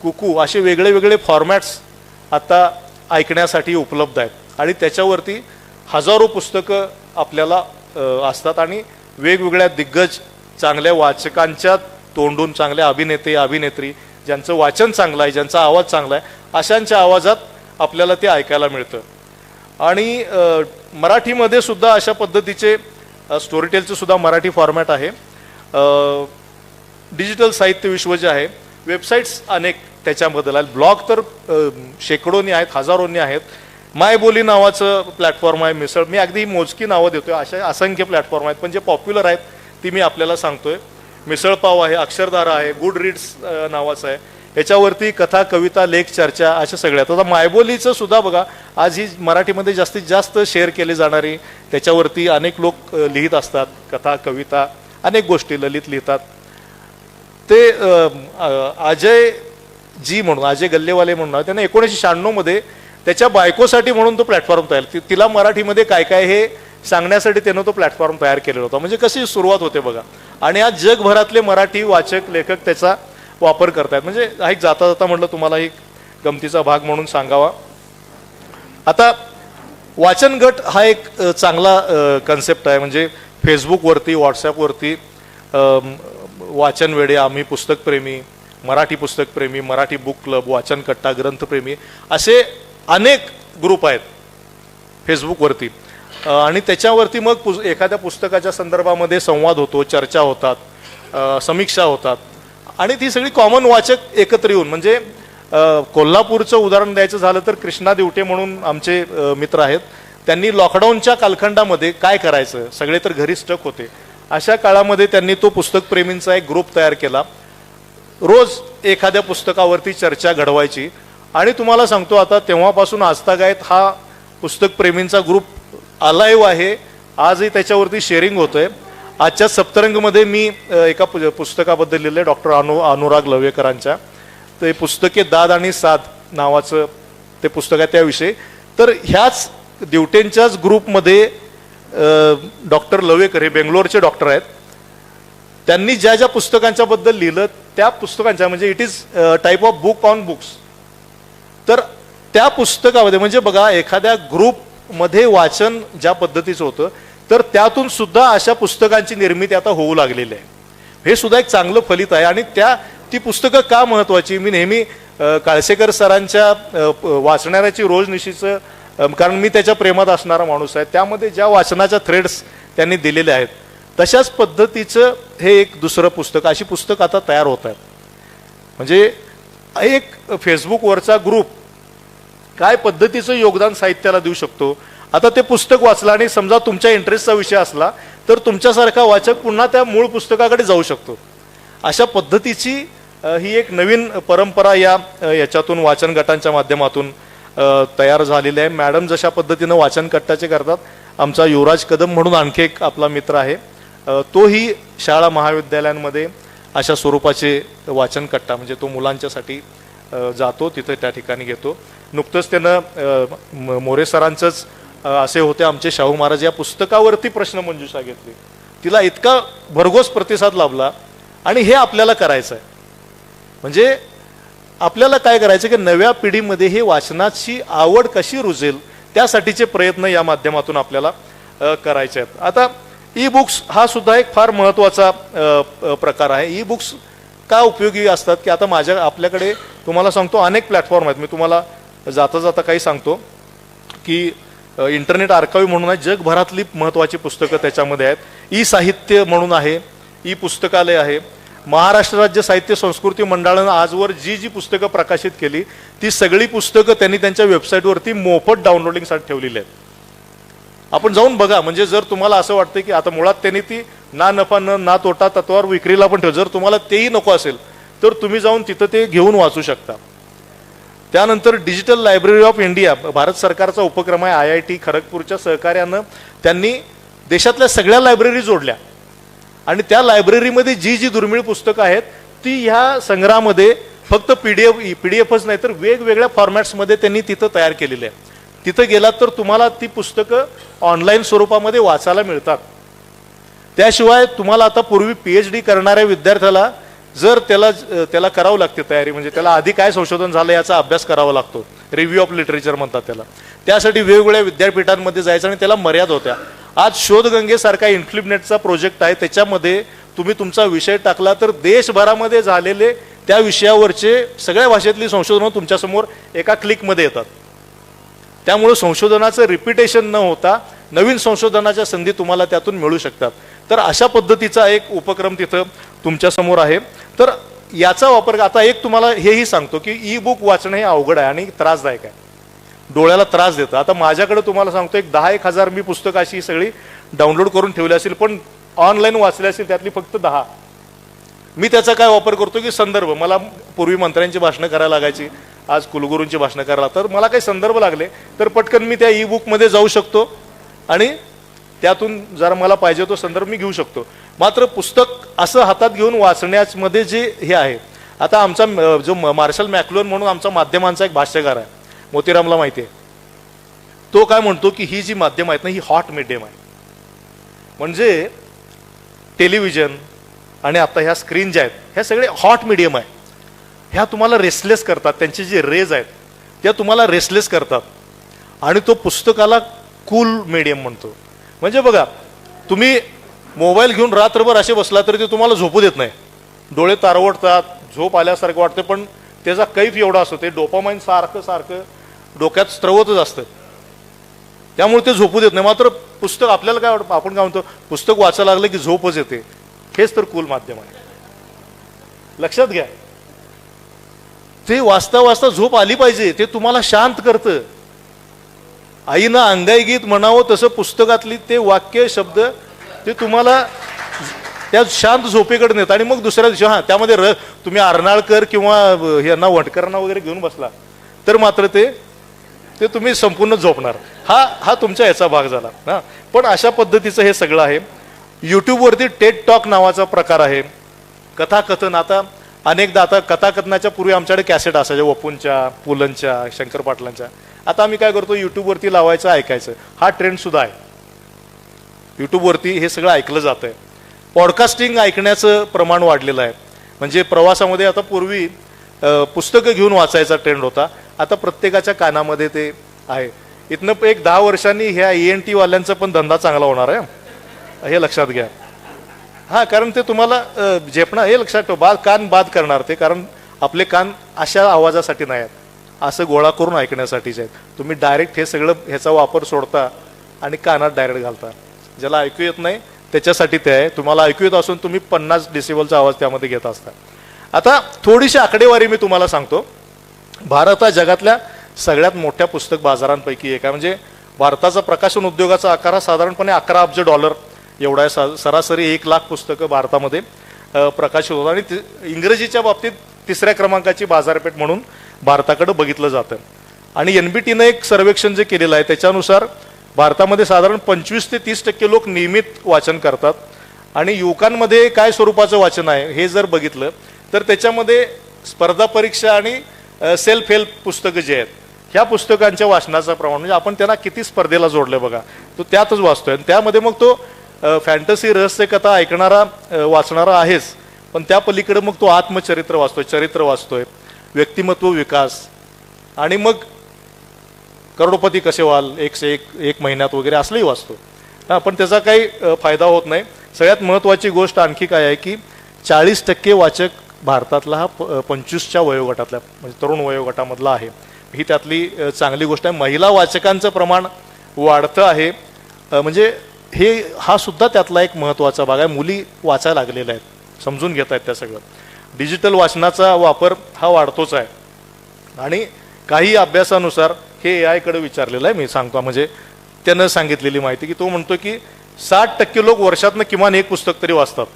कुकू असे वेगळे वेगळे फॉर्मॅट्स आता ऐकण्यासाठी उपलब्ध आहेत. आणि त्याच्यावरती हजारो पुस्तकं आपल्याला असतात आणि वेगवेगळ्या दिग्गज चांगल्या वाचकांच्या तोंडून, चांगल्या अभिनेते अभिनेत्री ज्यांचं वाचन चांगलं आहे, ज्यांचा आवाज चांगला आहे, अशांच्या आवाजात आपल्याला ते ऐकायला मिळतं. आणि मराठीमध्ये सुद्धा अशा पद्धतीचे स्टोरीटेलचं सुद्धा मराठी फॉर्मॅट आहे. डिजिटल साहित्य विश्व जे आहे, वेबसाईट्स अनेक त्याच्याबद्दल आहेत, ब्लॉग तर शेकडोनी आहेत, हजारोंनी आहेत. मायबोली नावाचं प्लॅटफॉर्म आहे, मिसळ, मी अगदी मोजकी नावं देतोय, अशा असंख्य प्लॅटफॉर्म आहेत, पण जे पॉप्युलर आहेत ती मी आपल्याला सांगतोय. मिसळपाव आहे, अक्षरधारा आहे, गुड रीड्स नावाचं आहे, याच्यावरती कथा, कविता, लेख, चर्चा अशा सगळ्यात. आता मायबोलीचं सुद्धा बघा, आज ही मराठीमध्ये जास्तीत जास्त शेअर केली जाणारी, त्याच्यावरती अनेक लोक लिहित असतात, कथा, कविता, अनेक गोष्टी ललित लिहितात. ते अजय जी म्हणून, अजय गल्लेवाले म्हणून, त्याने 1996 मध्ये त्याच्या बायकोसाठी म्हणून तो प्लॅटफॉर्म तयार, तिला मराठीमध्ये काय काय हे सांगण्यासाठी त्यानं तो प्लॅटफॉर्म तयार केलेला होता. म्हणजे कशी सुरुवात होते बघा. आणि आज जगभरातले मराठी वाचक, लेखक त्याचा वापर करतायत. म्हणजे हा एक जाता जाता म्हटलं तुम्हाला एक गमतीचा भाग म्हणून सांगावा. आता वाचन गट हा एक चांगला कन्सेप्ट आहे. म्हणजे फेसबुकवरती, व्हॉट्सॲपवरती वाचन वेडे, आम्ही पुस्तकप्रेमी, मराठी पुस्तकप्रेमी, मराठी बुक क्लब, वाचन कट्टा, ग्रंथप्रेमी असे अनेक ग्रुप आहेत फेसबुकवरती. आणि त्याच्यावरती मग एखाद्या पुस्तकाच्या संदर्भामध्ये संवाद होतो, चर्चा होतात, समीक्षा होतात. आणि ती सगळी कॉमन वाचक एकत्र येऊन, म्हणजे कोल्हापूरचं उदाहरण द्यायचं झालं तर कृष्णा दिवटे म्हणून आमचे मित्र आहेत, त्यांनी लॉकडाऊनच्या कालखंडामध्ये काय करायचं, सगळे तर घरी स्टक होते, अशा काळामध्ये त्यांनी तो पुस्तकप्रेमींचा एक ग्रुप तयार केला. रोज एखाद्या पुस्तकावरती चर्चा घडवायची. आणि तुम्हाला सांगतो, आता तेव्हापासून आजतागायत हा पुस्तकप्रेमींचा ग्रुप अलाइव्ह आहे. आजही त्याच्यावरती शेअरिंग होतंय. आजच्या सप्तरंगमध्ये मी एका पुस्तकाबद्दल लिहिलंय, डॉक्टर अनुराग लवेकरांच्या. ते पुस्तके दाद आणि साध नावाचं ते पुस्तक आहे त्याविषयी. तर ह्याच दिवटेंच्याच ग्रुपमध्ये डॉक्टर लवेकर हे बेंगलोरचे डॉक्टर आहेत. त्यांनी ज्या ज्या पुस्तकांच्या बद्दल लिहिलं त्या पुस्तकांच्या, म्हणजे it is type of book on books. तर त्या पुस्तकामध्ये म्हणजे बघा, एखाद्या ग्रुपमध्ये वाचन ज्या पद्धतीचं होतं, तर त्यातून सुद्धा अशा पुस्तकांची निर्मिती आता होऊ लागलेली आहे. हे सुद्धा एक चांगलं फलित आहे. आणि ती पुस्तकं का महत्वाची, मी नेहमी काळसेकर सरांच्या वाचणाऱ्याची रोजनिशीचं, कारण मी त्याच्या प्रेमात असणारा माणूस आहे, त्यामध्ये ज्या वाचनाच्या थ्रेड्स त्यांनी दिलेल्या आहेत तशाच पद्धतीचं हे एक दुसरं पुस्तक, अशी पुस्तक आता तयार होत आहेत. म्हणजे एक फेसबुकवरचा ग्रुप काय पद्धतीचं योगदान साहित्याला देऊ शकतो. आता ते पुस्तक वाचलं आणि समजा तुमच्या इंटरेस्टचा विषय असला तर तुमच्यासारखा वाचक पुन्हा त्या मूळ पुस्तकाकडे जाऊ शकतो. अशा पद्धतीची ही एक नवीन परंपरा याच्यातून वाचन गटांच्या माध्यमातून तयार झालेली आहे. मॅडम जशा पद्धतीनं वाचन कट्टाचे करतात, आमचा युवराज कदम म्हणून आणखी एक आपला मित्र आहे, तोही शाळा महाविद्यालयांमध्ये अशा स्वरूपाचे वाचन कट्टा, म्हणजे तो मुलांच्यासाठी जातो, तिथे त्या ठिकाणी घेतो. नुकतंच त्यानं मोरे सरांचंच असे होते आमचे शाहू महाराज या पुस्तकावरती प्रश्नमंजुषा घेतली. तिला इतका भरघोस प्रतिसाद लाभला. आणि हे आपल्याला करायचं आहे. म्हणजे आपल्याला काय करायचं की नव्या पिढीमध्ये हे वाचनाची आवड कशी रुजेल त्यासाठीचे प्रयत्न या माध्यमातून आपल्याला करायचे आहेत. आता ई बुक्स हा सुद्धा एक फार महत्त्वाचा प्रकार आहे. ई बुक्स का उपयोगी असतात की आता आपल्याकडे तुम्हाला सांगतो अनेक प्लॅटफॉर्म आहेत. मी तुम्हाला जाता जाता काही सांगतो की इंटरनेट आर्काइव्ह म्हणून आहे, जगभरातली महत्त्वाची पुस्तकं त्याच्यामध्ये आहेत. ई साहित्य म्हणून आहे, ई पुस्तकालय आहे. महाराष्ट्र राज्य साहित्य संस्कृती मंडळानं आजवर जी पुस्तकं प्रकाशित केली ती सगळी पुस्तकं त्यांनी त्यांच्या वेबसाईटवरती मोफत डाउनलोडिंगसाठी ठेवलेली आहेत. आपण जाऊन बघा. म्हणजे जर तुम्हाला असं वाटतं की आता मुळात त्यांनी ती ना नफा ना तोटा तत्वावर विक्रीला पण ठेव, जर तुम्हाला तेही नको असेल तर तुम्ही जाऊन तिथं ते घेऊन वाचू शकता. त्यानंतर digital library of India Bharat सरकारचा उपक्रम आहे. IIT खरगपूरच्या सहकार्यानं त्यांनी देशातल्या सगळ्या लायब्ररी जोडल्या आणि त्या लायब्ररीमध्ये जी दुर्मिळ पुस्तकं आहेत ती ह्या संग्रहामध्ये फक्त पीडीएफच नाही तर वेगवेगळ्या फॉर्मॅट्समध्ये त्यांनी तिथं तयार केलेले आहे. तिथं गेलात तर तुम्हाला ती पुस्तकं ऑनलाईन स्वरूपामध्ये वाचायला मिळतात. त्याशिवाय तुम्हाला आता पूर्वी PhD करणाऱ्या विद्यार्थ्याला जर त्याला करावं लागते तयारी, म्हणजे त्याला आधी काय संशोधन झालं याचा अभ्यास करावा लागतो, रिव्ह्यू ऑफ लिटरेचर म्हणतात त्याला. त्यासाठी वेगवेगळ्या विद्यापीठांमध्ये जायचं आणि त्याला मर्यादा होत्या. आज शोधगंगेसारखा इन्फ्लिबनेटचा प्रोजेक्ट आहे, त्याच्यामध्ये तुम्ही तुमचा विषय टाकला तर देशभरामध्ये झालेले त्या विषयावरचे सगळ्या भाषेतली संशोधनं तुमच्यासमोर एका क्लिकमध्ये येतात. त्यामुळे संशोधनाचं रिपिटेशन न होता नवीन संशोधनाच्या संधी तुम्हाला त्यातून मिळू शकतात. तर अशा पद्धतीचा एक उपक्रम तिथं तुमच्यासमोर आहे. तर याचा वापर आता एक तुम्हाला हेही सांगतो की ई बुक वाचणं हे अवघड आहे आणि त्रासदायक आहे, डोळ्याला त्रास देतं. आता माझ्याकडे तुम्हाला सांगतो एक 10,000 मी पुस्तकं अशी सगळी डाउनलोड करून ठेवली असेल, पण ऑनलाईन वाचली असेल त्यातली फक्त 10. मी त्याचा काय वापर करतो की संदर्भ, मला पूर्वी मंत्र्यांची भाषणं करायला लागायची, आज कुलगुरूंची भाषणं करायला, तर मला काही संदर्भ लागले तर पटकन मी त्या ई बुकमध्ये जाऊ शकतो आणि त्यातून जरा मला पाहिजे तो संदर्भ मी घेऊ शकतो. मात्र पुस्तक असं हातात घेऊन वाचण्यामध्ये जे हे आहे, आता आमचा जो मार्शल मॅक्लुहन म्हणून आमचा माध्यमांचा एक भाष्यकार आहे, मोतीरामला माहिती आहे, तो काय म्हणतो की ही जी माध्यम आहेत ना ही हॉट मीडियम आहे. म्हणजे टेलिव्हिजन आणि आता ह्या स्क्रीन ज्या आहेत ह्या सगळे हॉट मीडियम आहे. ह्या तुम्हाला रेस्टलेस करतात, त्यांचे जे रेज आहेत त्या तुम्हाला रेस्टलेस करतात. आणि तो पुस्तकाला कूल मीडियम म्हणतो. म्हणजे बघा, तुम्ही मोबाईल घेऊन रात्रभर असे बसला तरी ते तुम्हाला झोपू देत नाही, डोळे तारवडतात, झोप आल्यासारखं वाटतं, पण त्याचा कैफ एवढा असतो, ते डोपामाइन सारखं डोक्यात स्त्रवतच असतं, त्यामुळे ते झोपू देत नाही. मात्र पुस्तक आपल्याला काय वाटतं, आपण काय म्हणतो, पुस्तक वाचायला लागलं की झोपच येते. हेच तर कूल माध्यम आहे, लक्षात घ्या. ते वाचता वाचता झोप आली पाहिजे, ते तुम्हाला शांत करतं. आईनं अंगाई गीत म्हणावं तसं पुस्तकातली ते वाक्य शब्द ते तुम्हाला त्या शांत झोपेकडे नेत. आणि मग दुसऱ्या दिवशी त्यामध्ये तुम्ही अर्नाळकर किंवा यांना वटकरांना वगैरे घेऊन बसला तर मात्र ते तुम्ही संपूर्ण झोपणार. हा तुमचा याचा भाग झाला ना. पण अशा पद्धतीचं हे सगळं आहे. यूट्यूबवरती टेड टॉक नावाचा प्रकार आहे, कथाकथन. आता अनेकदा आता कथाकथनाच्या पूर्वी आमच्याकडे कॅसेट असायच्या, वपूंच्या, पुलंच्या, शंकर पाटलांच्या. आता आम्ही काय करतो, युट्यूबवरती लावायचं, ऐकायचं. हा ट्रेंड सुद्धा आहे, युट्यूबवरती हे सगळं ऐकलं जात आहे. पॉडकास्टिंग ऐकण्याचं प्रमाण वाढलेलं आहे. म्हणजे प्रवासामध्ये आता पूर्वी पुस्तकं घेऊन वाचायचा ट्रेंड होता, आता प्रत्येकाच्या कानामध्ये ते आहे. इथनं एक 10 वर्षांनी ह्या ENT वाल्यांचा पण धंदा चांगला होणार आहे, हे लक्षात घ्या. कारण ते तुम्हाला झेपणार, हे लक्षात ठेवा, कान बाद करणार ते. कारण आपले कान अशा आवाजासाठी नाही आहेत, असं गोळा करून ऐकण्यासाठीचे आहेत. तुम्ही डायरेक्ट हे सगळं ह्याचा वापर सोडता आणि कानात डायरेक्ट घालता. ज्याला ऐकू येत नाही त्याच्यासाठी ते आहे. तुम्हाला ऐकू येत असून तुम्ही 50 डेसिबलचा आवाज त्यामध्ये घेत असता. आता थोडीशी आकडेवारी मी तुम्हाला सांगतो. भारत हा जगातल्या सगळ्यात मोठ्या पुस्तक बाजारांपैकी एक आहे. म्हणजे भारताचा प्रकाशन उद्योगाचा आकार हा साधारणपणे $11 अब्ज एवढा आहे. सरासरी 1 लाख पुस्तकं भारतामध्ये प्रकाशित होतात. आणि इंग्रजीच्या बाबतीत 3ऱ्या क्रमांकाची बाजारपेठ म्हणून भारताकडे बघितलं जातं. आणि NBTनं एक सर्वेक्षण जे केलेलं आहे त्याच्यानुसार भारतामध्ये साधारण 25 ते 30% लोक नियमित वाचन करतात. आणि युवकांमध्ये काय स्वरूपाचं वाचन आहे हे जर बघितलं तर त्याच्यामध्ये स्पर्धा परीक्षा आणि सेल्फ हेल्प पुस्तकं जे आहेत ह्या पुस्तकांच्या वाचनाचं प्रमाण, म्हणजे आपण त्यांना किती स्पर्धेला जोडलं बघा, तो त्यातच वाचतोय. आणि त्यामध्ये मग तो फॅन्टसी रहस्यकथा ऐकणारा वाचणारा आहेच, पण त्या पलीकडे मग तो आत्मचरित्र वाचतोय, चरित्र वाचतोय, व्यक्तिमत्व विकास, आणि मग करोडपती कसे व्हाल एक महिन्यात वगैरे असलंही वाचतो. पण त्याचा काही फायदा होत नाही. सगळ्यात महत्त्वाची गोष्ट आणखी काय आहे की 40% वाचक भारतातला हा 25च्या वयोगटातल्या म्हणजे तरुण वयोगटामधला आहे. ही त्यातली चांगली गोष्ट आहे. महिला वाचकांचं प्रमाण वाढतं आहे, म्हणजे हा सुद्धा त्यातला एक महत्त्वाचा भाग आहे. मुली वाचायला लागलेल्या आहेत, समजून घेत आहेत त्या सगळं. डिजिटल वाचनाचा वापर हा वाढतोच आहे. आणि काही अभ्यासानुसार हे AI कडे विचारलेलं आहे, मी सांगतो, म्हणजे त्यानं सांगितलेली माहिती की तो म्हणतो की 60% लोक वर्षातनं किमान एक पुस्तक तरी वाचतात.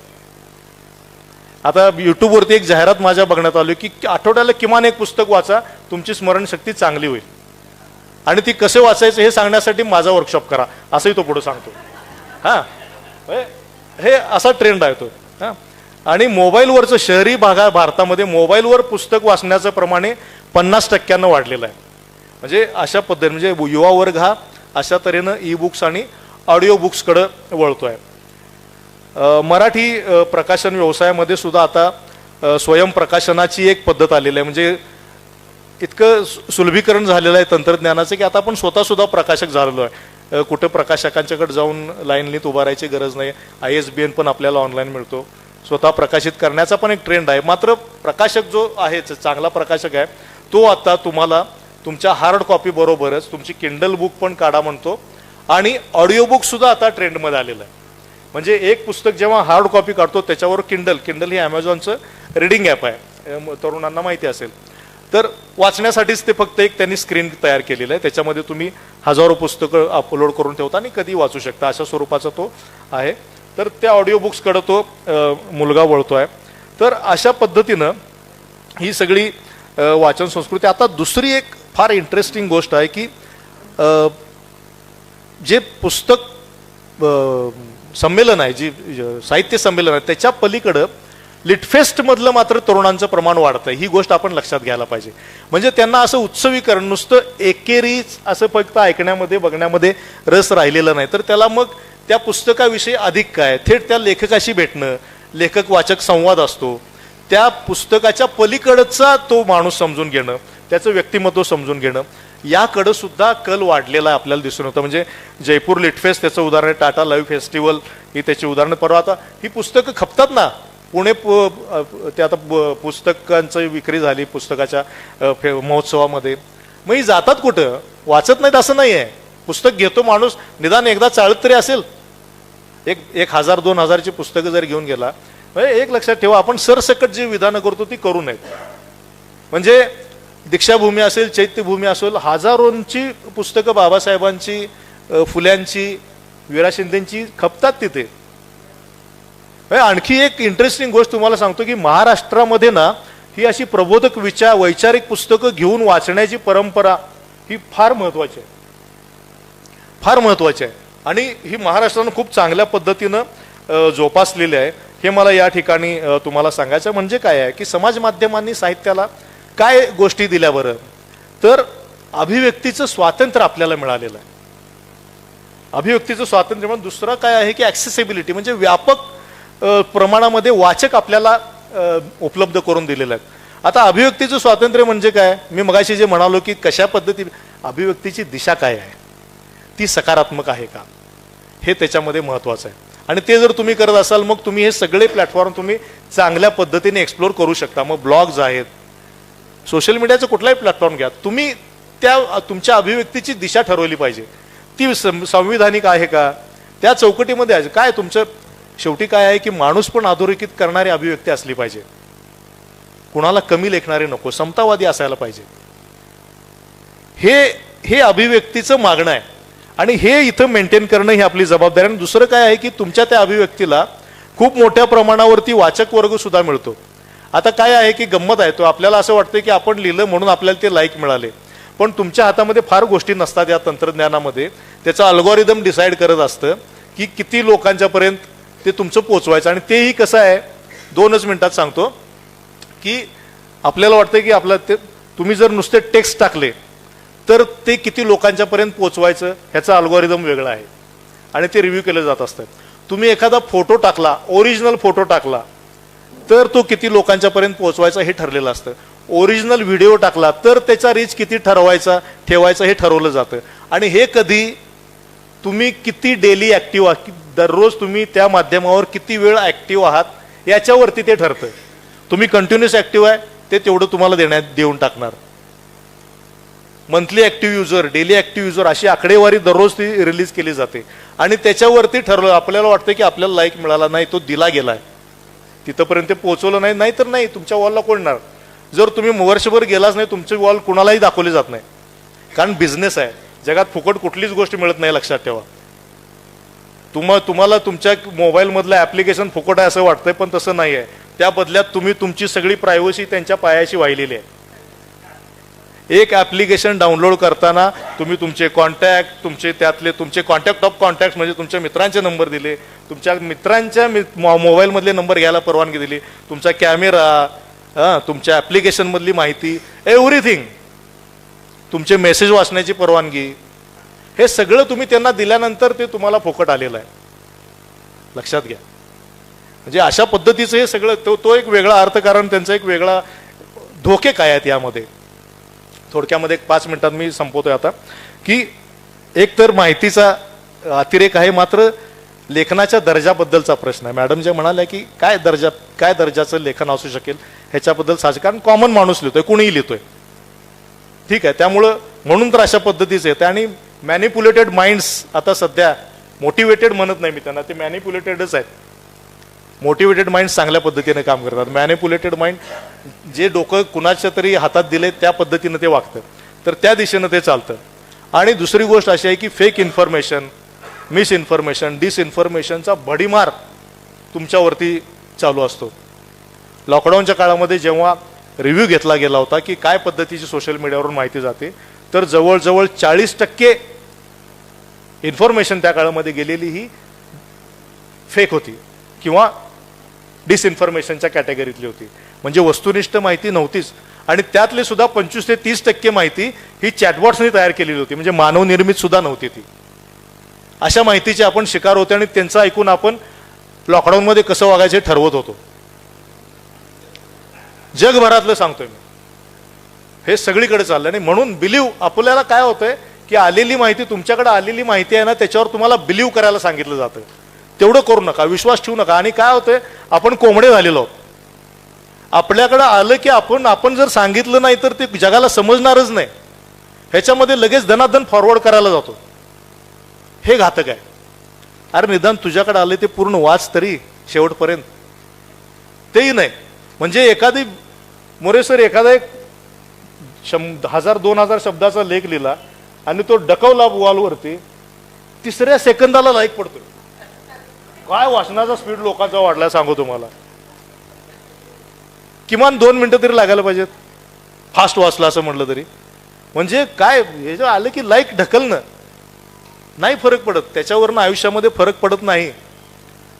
आता युट्यूबवरती एक जाहिरात माझ्या बघण्यात आली की आठवड्याला किमान एक पुस्तक वाचा, तुमची स्मरणशक्ती चांगली होईल. आणि ती कसे वाचायचं हे सांगण्यासाठी माझा वर्कशॉप करा, असंही तो पुढे सांगतो. हे असा ट्रेंड आहे तो. आणि मोबाईलवरचं शहरी भारतामध्ये मोबाईलवर पुस्तक वाचण्याचं प्रमाण 50% वाढलेलं आहे. म्हणजे अशा पद्धतीने म्हणजे युवा वर्ग हा अशा तऱ्हेनं ई-बुक्स आणि ऑडिओ बुक्सकडे वळतोय. मराठी प्रकाशन व्यवसायामध्ये सुद्धा आता स्वयंप्रकाशनाची एक पद्धत आलेली आहे. म्हणजे इतकं सुलभीकरण झालेलं आहे तंत्रज्ञानाचं की आता आपण स्वतः सुद्धा प्रकाशक झालेलो आहे. कुठं प्रकाशकांच्याकडे जाऊन लाईनलीत उभारायची गरज नाही. ISBN पण आपल्याला ऑनलाईन मिळतो. स्वतः प्रकाशित करण्याचा पण एक ट्रेंड आहे. मात्र प्रकाशक जो आहे, चांगला प्रकाशक आहे, तो आता तुम्हाला तुमच्या हार्ड कॉपी बरोबरच तुमची किंडल बुक पण काढा म्हणतो आणि ऑडिओ बुक सुद्धा आता ट्रेंडमध्ये आलेलं आहे. म्हणजे एक पुस्तक जेव्हा हार्ड कॉपी काढतो त्याच्यावर किंडल ही ॲमेझॉनचं रीडिंग ॲप आहे, तरुणांना माहिती असेल. तर वाचण्यासाठीच ते फक्त एक त्यांनी स्क्रीन तयार केलेलं आहे, त्याच्यामध्ये तुम्ही हजारो पुस्तकं अपलोड करून ठेवता आणि कधी वाचू शकता, अशा स्वरूपाचा तो आहे. तर त्या ऑडिओ बुक्सकडे तो मुलगा वळतो आहे. तर अशा पद्धतीनं ही सगळी वाचन संस्कृती. आता दुसरी एक फार इंटरेस्टिंग गोष्ट आहे की जे पुस्तक संमेलन आहे, जी साहित्य संमेलन आहे, त्याच्या पलीकडं लिटफेस्टमधलं मात्र तरुणांचं प्रमाण वाढतं. ही गोष्ट आपण लक्षात घ्यायला पाहिजे. म्हणजे त्यांना असं उत्सवीकरण, नुसतं एकेरीच असं फक्त ऐकण्यामध्ये बघण्यामध्ये रस राहिलेला नाही, तर त्याला मग त्या पुस्तकाविषयी अधिक काय, थेट त्या लेखकाशी भेटणं, लेखक वाचक संवाद असतो, त्या पुस्तकाच्या पलीकडचा तो माणूस समजून घेणं, त्याचं व्यक्तिमत्व समजून घेणं, याकडं सुद्धा कल वाढलेला आपल्याला दिसून होतं. म्हणजे जयपूर लिटफेस्ट त्याचं उदाहरण, टाटा लाईव्ह फेस्टिवल ही त्याची उदाहरणं. परवा आता ही पुस्तकं खपतात ना, पुणे ते आता पुस्तकांची विक्री झाली पुस्तकाच्या महोत्सवामध्ये. मग ही जातात कुठं, वाचत नाहीत असं नाही आहे. पुस्तक घेतो माणूस, निदान एकदा चालत तरी असेल. 1,000-2,000ची पुस्तकं जर घेऊन गेला, एक लक्षात ठेवा, आपण सरसकट जी विधानं करतो ती करू नयेत. म्हणजे दीक्षाभूमी असेल, चैत्यभूमी असेल, हजारोंची पुस्तकं बाबासाहेबांची, फुल्यांची, विरा शिंदेची खपतात तिथे. आणखी एक इंटरेस्टिंग गोष्ट तुम्हाला सांगतो की महाराष्ट्रामध्ये ना ही अशी प्रबोधक विचार, वैचारिक पुस्तकं घेऊन वाचण्याची परंपरा ही फार महत्वाची आहे, फार महत्वाची आहे. आणि ही महाराष्ट्रानं खूप चांगल्या पद्धतीनं जोपासलेली आहे. हे मला या ठिकाणी तुम्हाला सांगायचं. म्हणजे काय आहे की समाज माध्यमांनी साहित्याला काय गोष्टी दिल्या बरं, तर अभिव्यक्तीचं स्वातंत्र्य आपल्याला मिळालेलं आहे. अभिव्यक्तीचं स्वातंत्र्य म्हणजे दुसरं काय आहे की ॲक्सेसिबिलिटी, म्हणजे व्यापक प्रमाणामध्ये वाचक आपल्याला उपलब्ध करून दिलेले आहेत. आता अभिव्यक्तीचं स्वातंत्र्य म्हणजे काय, मी मगाशी जे म्हणालो की कशा पद्धतीने अभिव्यक्तीची दिशा काय आहे, ती सकारात्मक आहे का, हे त्याच्यामध्ये महत्त्वाचं आहे. आणि ते जर तुम्ही करत असाल, मग तुम्ही हे सगळे प्लॅटफॉर्म तुम्ही चांगल्या पद्धतीने एक्सप्लोर करू शकता. मग ब्लॉग्स आहेत, सोशल मीडियाचं कुठलाही प्लॅटफॉर्म घ्या, तुम्ही त्या तुमच्या अभिव्यक्तीची दिशा ठरवली पाहिजे. ती संविधानिक आहे का, त्या चौकटीमध्ये आहे काय. तुमचं शेवटी काय आहे की माणूस पण अधोरेखित करणारी अभिव्यक्ती असली पाहिजे, कुणाला कमी लेखणारे नको, समतावादी असायला पाहिजे. हे अभिव्यक्तीचं मागणं आहे आणि हे इथं मेंटेन करणं ही आपली जबाबदारी. आणि दुसरं काय आहे की तुमच्या त्या अभिव्यक्तीला खूप मोठ्या प्रमाणावरती वाचक वर्ग सुद्धा मिळतो. आता काय आहे की गंमत आहे, तो आपल्याला असं वाटतं की आपण लिहिलं म्हणून आपल्याला ते लाईक मिळाले, पण तुमच्या हातामध्ये फार गोष्टी नसतात या तंत्रज्ञानामध्ये. त्याचं अल्गोरिदम डिसाईड करत असतं की किती लोकांच्यापर्यंत ते तुमचं पोचवायचं. आणि तेही कसं आहे, 2च मिनिटात सांगतो की आपल्याला वाटतं की आपलं ते तुम्ही जर नुसते टेक्स्ट टाकले तर ते किती लोकांच्यापर्यंत पोचवायचं ह्याचा अल्गोरिदम वेगळा आहे आणि ते रिव्ह्यू केलं जात असतं. तुम्ही एखादा फोटो टाकला, ओरिजिनल फोटो टाकला, तर तो किती लोकांच्यापर्यंत पोहोचवायचा हे ठरलेलं असतं. ओरिजिनल व्हिडिओ टाकला तर त्याचा रीच किती ठेवायचा हे ठरवलं जातं. आणि हे कधी तुम्ही किती डेली ॲक्टिव्ह आहात, दररोज तुम्ही त्या माध्यमावर किती वेळ ॲक्टिव्ह आहात याच्यावरती ते ठरतं. तुम्ही कंटिन्युअस ॲक्टिव्ह आहे ते तेवढं तुम्हाला देऊन टाकणार. Monthly active user, daily active user अशी आकडेवारी दररोज ती रिलीज केली जाते आणि त्याच्यावरती ठरलं. आपल्याला वाटतं की आपल्याला लाईक मिळाला नाही, तो दिला गेलाय, तिथंपर्यंत पोहोचवलं नाही, नाहीतर नाही तुमच्या वॉलला कोणणार. जर तुम्ही वर्षभर गेलाच नाही, तुमचे वॉल कुणालाही दाखवले जात नाही, कारण बिझनेस आहे. जगात फुकट कुठलीच गोष्ट मिळत नाही, लक्षात ठेवा. तुम्हाला तुमच्या मोबाईलमधलं ॲप्लिकेशन फुकट आहे असं वाटतंय, पण तसं नाही आहे. त्या बदल्यात तुम्ही तुमची सगळी प्रायव्हसी त्यांच्या पायाशी वाहिलेली आहे. एक ॲप्लिकेशन डाउनलोड करताना तुम्ही तुमचे कॉन्टॅक्ट, तुमचे कॉन्टॅक्ट ऑफ कॉन्टॅक्ट म्हणजे तुमच्या मित्रांचे नंबर दिले, तुमच्या मित्रांच्या मोबाईलमधले नंबर घ्यायला परवानगी दिली, तुमचा कॅमेरा, तुमच्या ॲप्लिकेशनमधली माहिती, एव्हरीथिंग, तुमचे मेसेज वाचण्याची परवानगी, हे सगळं तुम्ही त्यांना दिल्यानंतर ते तुम्हाला फुकट आलेलं आहे, लक्षात घ्या. म्हणजे अशा पद्धतीचं हे सगळं तो एक वेगळा अर्थ, कारण त्यांचा एक वेगळा धोके काय आहेत यामध्ये. थोडक्यामध्ये 5 मिनिटात मी संपवतोय आता की एक तर माहितीचा अतिरेक आहे, मात्र लेखनाच्या दर्जाबद्दलचा प्रश्न आहे. मॅडम जे म्हणाल्या की काय दर्जाचं लेखन असू शकेल ह्याच्याबद्दल साहजिक, कारण कॉमन माणूस लिहितोय, कुणीही लिहितोय, ठीक आहे. म्हणून तर अशा पद्धतीचं येते. आणि मॅनिप्युलेटेड माइंड्स आता सध्या मोटिवेटेड म्हणत नाही मी त्यांना, ते मॅनिप्युलेटेडच आहेत. मोटिवेटेड माइंड चांगल्या पद्धतीने काम करतात. मॅनिप्युलेटेड माइंड जे डोकं कुणाच्या तरी हातात दिले त्या पद्धतीनं ते वागतं, तर त्या दिशेनं ते चालतं. आणि दुसरी गोष्ट अशी आहे की फेक इन्फॉर्मेशन, मिसइन्फॉर्मेशन, डिसइन्फॉर्मेशनचा भडीमार तुमच्यावरती चालू असतो. लॉकडाऊनच्या काळामध्ये जेव्हा रिव्ह्यू घेतला गेला होता की काय पद्धतीची सोशल मीडियावरून माहिती जाते, तर जवळजवळ 40% इन्फॉर्मेशन त्या काळामध्ये गेलेली ही फेक होती किंवा डिसइन्फॉर्मेशनच्या कॅटेगरीतली होती. म्हणजे वस्तुनिष्ठ माहिती नव्हतीच. आणि त्यातली सुद्धा 25 ते 30% माहिती ही चॅटबॉट्सनी तयार केलेली होती, म्हणजे मानवनिर्मित सुद्धा नव्हती ती. अशा माहितीचे आपण शिकार होते आणि त्यांचं ऐकून आपण लॉकडाऊनमध्ये कसं वागायचे ठरवत होतो. जगभरातलं सांगतोय मी, हे सगळीकडे चाललं. आणि म्हणून बिलीव्ह, आपल्याला काय होतंय की आलेली माहिती, तुमच्याकडे आलेली माहिती आहे ना, त्याच्यावर तुम्हाला बिलीव्ह करायला सांगितलं जातं. तेवढं करू नका, विश्वास ठेवू नका. आणि काय होतंय, आपण कोंबडे झालेलो आहोत. आपल्याकडं आलं की आपण जर सांगितलं नाही तर ते जगाला समजणारच नाही. ह्याच्यामध्ये लगेच धनाधन फॉरवर्ड करायला जातो. हे घातक आहे. अरे निदान तुझ्याकडे आले ते पूर्ण वाच तरी शेवटपर्यंत, तेही नाही. म्हणजे एखादी मोरे सर एखादा एक 1000-2000 शब्दाचा लेख लिहिला आणि तो डकवला वॉलवरती, 3ऱ्या सेकंदाला लाईक पडतो. काय वाचनाचा स्पीड लोकांचा वाढलाय सांगू तुम्हाला. किमान 2 मिनिटं तरी लागायला पाहिजेत फास्ट वाचला असं म्हटलं तरी. म्हणजे काय, हे जे आलं की लाईक ढकलणं, नाही फरक पडत त्याच्यावरनं, आयुष्यामध्ये फरक पडत नाही,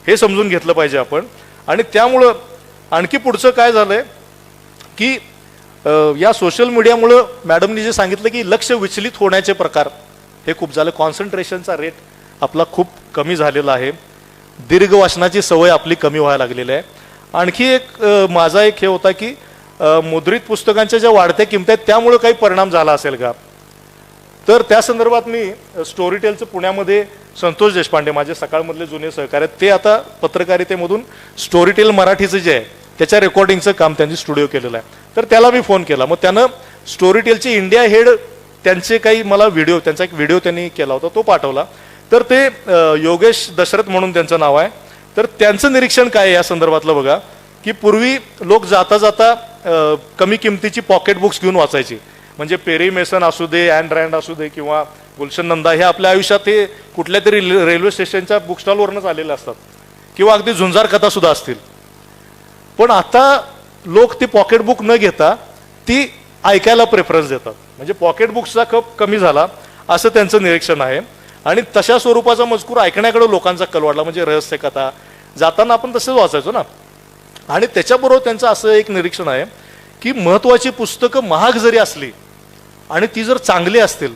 हे समजून घेतलं पाहिजे आपण. आणि त्यामुळं आणखी पुढचं काय झालंय की या सोशल मीडियामुळं मॅडमनी जे सांगितलं की लक्ष विचलित होण्याचे प्रकार हे खूप झाले. कॉन्सन्ट्रेशनचा रेट आपला खूप कमी झालेला आहे. दीर्घ वाचनाची सवय आपली कमी व्हायला लागलेली आहे. आणखी एक माझा एक हे होता की मुद्रित पुस्तकांच्या ज्या वाढत्या किमती आहेत त्यामुळे काही परिणाम झाला असेल का, तर त्या संदर्भात मी स्टोरीटेलचं पुण्यामध्ये संतोष देशपांडे, माझे सकाळमधले जुने सहकारी आहेत, ते आता पत्रकारितेमधून स्टोरीटेल मराठीचं जे आहे त्याच्या रेकॉर्डिंगचं काम त्यांनी स्टुडिओ केलेलं आहे. तर त्याला मी फोन केला. मग त्यानं स्टोरीटेलचे इंडिया हेड त्यांचे काही मला व्हिडिओ, त्यांचा एक व्हिडिओ त्यांनी केला होता, तो पाठवला. तर ते योगेश दशरथ म्हणून त्यांचं नाव आहे. तर त्यांचं निरीक्षण काय आहे या संदर्भातलं बघा, की पूर्वी लोक जाता जाता कमी किमतीची पॉकेट बुक्स घेऊन वाचायची. म्हणजे पेरी मेसन असू दे, अँड रँड असू दे किंवा गुलशन नंदा, हे आपल्या आयुष्यात हे कुठल्या तरी रेल्वे स्टेशनच्या बुक स्टॉलवरनंच आलेले असतात किंवा अगदी झुंजार कथा सुद्धा असतील. पण आता लोक ती पॉकेट बुक न घेता ती ऐकायला प्रेफरन्स देतात. म्हणजे पॉकेट बुक्सचा खप कमी झाला असं त्यांचं निरीक्षण आहे. आणि तशा स्वरूपाचा मजकूर ऐकण्याकडे लोकांचा कल वाढला. म्हणजे रहस्य कथा जाताना आपण तसंच वाचायचो ना. आणि त्याच्याबरोबर त्यांचं असं एक निरीक्षण आहे की महत्वाची पुस्तकं महाग जरी असली आणि ती जर चांगली असतील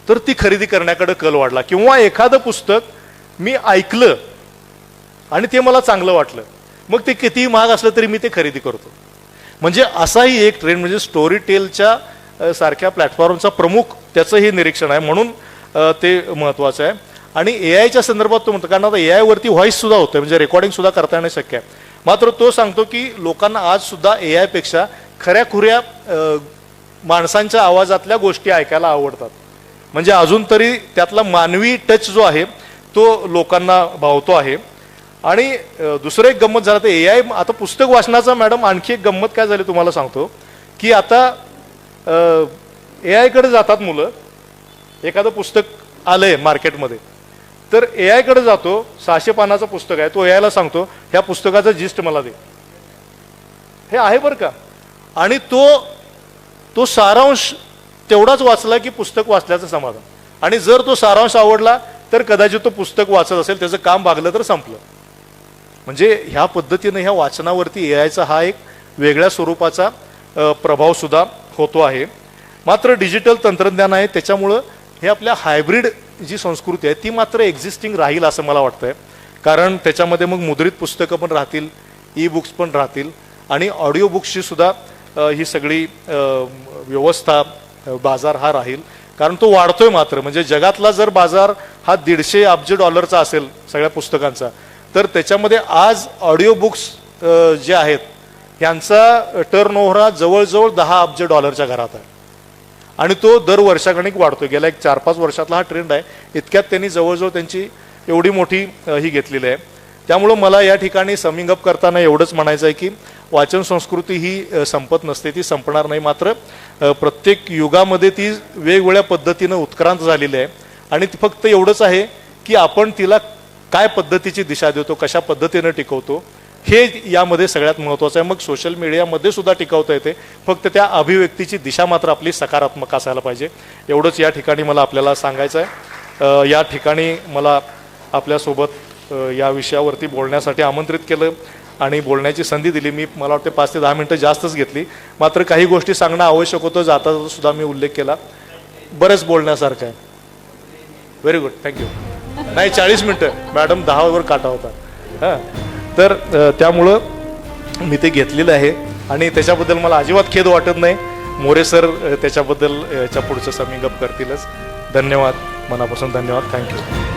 तर ती खरेदी करण्याकडे कल वाढला. किंवा एखादं पुस्तक मी ऐकलं आणि ते मला चांगलं वाटलं, मग ते कितीही महाग असलं तरी मी ते खरेदी करतो. म्हणजे असाही एक ट्रेंड, म्हणजे स्टोरी टेलच्या सारख्या प्लॅटफॉर्मचा प्रमुख त्याचं हे निरीक्षण आहे. म्हणून ते महत्वाचं आहे. आणि एआयच्या संदर्भात तो म्हणतो, कारण आता एआय वरती व्हॉइस सुद्धा होतं, म्हणजे रेकॉर्डिंग सुद्धा करता येणं शक्य आहे. मात्र तो सांगतो की लोकांना आज सुद्धा एआय पेक्षा खऱ्याखुऱ्या माणसांच्या आवाजातल्या गोष्टी ऐकायला आवडतात. म्हणजे अजून तरी त्यातला मानवी टच जो आहे तो लोकांना भावतो आहे. आणि दुसरं एक गंमत झालं तर एआय आता पुस्तक वाचनाचा, मॅडम आणखी एक गंमत काय झाली तुम्हाला सांगतो की आता एआय कडे जातात मुलं. एखादं पुस्तक आलंय मार्केटमध्ये तर एआय कडे जातो, 600 पानाचं पुस्तक आहे, तो एआयला सांगतो ह्या पुस्तकाचं जिस्ट मला दे. हे आहे बरं का. आणि तो सारांश तेवढाच वाचला की पुस्तक वाचल्याचं समाधान. आणि जर तो सारांश आवडला तर कदाचित तो पुस्तक वाचत असेल, त्याचं काम भागलं तर संपलं. म्हणजे ह्या पद्धतीने ह्या वाचनावरती एआयचा हा एक वेगळ्या स्वरूपाचा प्रभाव सुद्धा होतो आहे. मात्र डिजिटल तंत्रज्ञान आहे त्याच्यामुळं हे आपल्या हायब्रिड जी संस्कृती आहे ती मात्र एक्झिस्टिंग राहील असं मला वाटतंय. कारण त्याच्यामध्ये मग मुद्रित पुस्तकं पण राहतील, ई बुक्स पण राहतील आणि ऑडिओ बुक्सची सुद्धा ही सगळी व्यवस्था, बाजार हा राहील. कारण तो वाढतोय मात्र. म्हणजे जगातला जर बाजार हा $150 अब्ज असेल सगळ्या पुस्तकांचा, तर त्याच्यामध्ये आज ऑडिओ बुक्स जे आहेत यांचा टर्नओव्हर जवळजवळ $10 अब्ज घरात आहे. आणि तो दर वर्षागणिक वाढतो. गेल्या एक 4-5 वर्षातला हा ट्रेंड आहे. इतक्यात त्यांनी जवळजवळ त्यांची एवढी मोठी ही घेतलेली आहे. त्यामुळं मला या ठिकाणी समिंग अप करताना एवढंच म्हणायचं आहे की वाचन संस्कृती ही संपत नसते, ती संपणार नाही. मात्र प्रत्येक युगामध्ये ती वेगवेगळ्या पद्धतीनं उत्क्रांत झालेली आहे आणि ती फक्त एवढंच आहे की आपण तिला काय पद्धतीची दिशा देतो, कशा पद्धतीनं टिकवतो, हे यामध्ये सगळ्यात महत्त्वाचं आहे. मग सोशल मीडियामध्ये सुद्धा टिकवता येते, फक्त त्या अभिव्यक्तीची दिशा मात्र आपली सकारात्मक असायला पाहिजे. एवढंच या ठिकाणी मला आपल्याला सांगायचं आहे. या ठिकाणी मला आपल्यासोबत या विषयावरती बोलण्यासाठी आमंत्रित केलं आणि बोलण्याची संधी दिली. मला वाटते 5 ते 10 मिनटं जास्तच घेतली. मात्र काही गोष्टी सांगणं आवश्यक होतं, जाता सुद्धा मी उल्लेख केला. बरंच बोलण्यासारखं आहे. Very good, thank you. नाही 40 मिनटं मॅडम 10वर काटा होता. हां, तर त्यामुळं मी ते घेतलेलं आहे आणि त्याच्याबद्दल मला अजिबात खेद वाटत नाही. मोरे सर त्याच्याबद्दल याच्या पुढचं समिंग अप करतीलच. धन्यवाद, मनापासून धन्यवाद. थँक्यू.